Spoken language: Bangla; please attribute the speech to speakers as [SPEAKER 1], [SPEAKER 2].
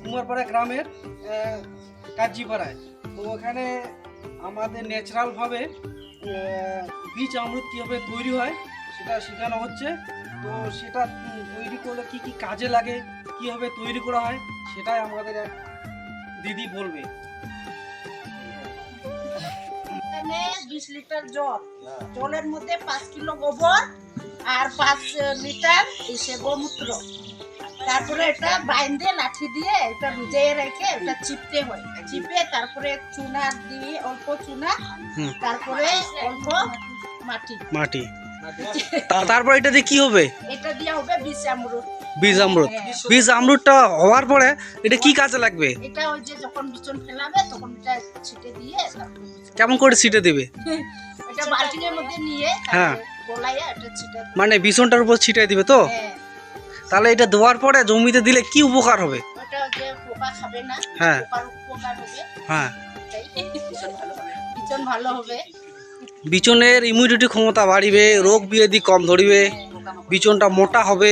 [SPEAKER 1] কুমারপাড়া গ্রামের কাজীপাড়ায়। তো ওখানে আমাদের ন্যাচারালভাবে বীজ অমৃত কীভাবে তৈরি হয় সেটা শেখানো হচ্ছে। তো সেটা তৈরি করলে কি কি কাজে লাগে, কীভাবে তৈরি করা হয় সেটাই আমাদের এক দিদি বলবে।
[SPEAKER 2] এখানে 20 লিটার জল, জলের মধ্যে 5 কিলো গোবর আর 5 লিটার গোমূত্র, তারপরে এটা বাইন্ধে লাঠি দিয়ে এটা ভিজিয়ে রেখে এটা চিপতে হয়। চিপে তারপরে চুনা দিয়ে অল্প চুনা, তারপরে অল্প মাটি
[SPEAKER 3] মাটি তারপর এটা দিয়ে কি হবে?
[SPEAKER 2] এটা দিয়ে হবে বীজ অমৃত।
[SPEAKER 3] বীজ অমৃত। বীজ অমৃতটা হওয়ার পরে এটা কি কাজে লাগবে?
[SPEAKER 2] এটা ওই যে যখন বিচন ফেলাবে তখন এটা ছিটে দিয়ে তারপরে
[SPEAKER 3] কেমন করে ছিটে দিবে?
[SPEAKER 2] এটা বালতির মধ্যে নিয়ে
[SPEAKER 3] হ্যাঁ,
[SPEAKER 2] গোলাইয়া এটা ছিটে
[SPEAKER 3] মানে বিচনটার উপর ছিটাই দিবে তো?
[SPEAKER 2] হ্যাঁ।
[SPEAKER 3] তাহলে এটা দেওয়ার পরে জমিতে দিলে কি উপকার হবে?
[SPEAKER 2] ওটা যে পোকা খাবে না,
[SPEAKER 3] হ্যাঁ।
[SPEAKER 2] পোকার উপকার হবে।
[SPEAKER 3] হ্যাঁ,
[SPEAKER 2] বিচন ভালো হবে।
[SPEAKER 3] বিচনের ইমিউনিটি ক্ষমতা বাড়িবে, রোগ ব্যাধি কম ধরিবে, বিচনটা মোটা হবে।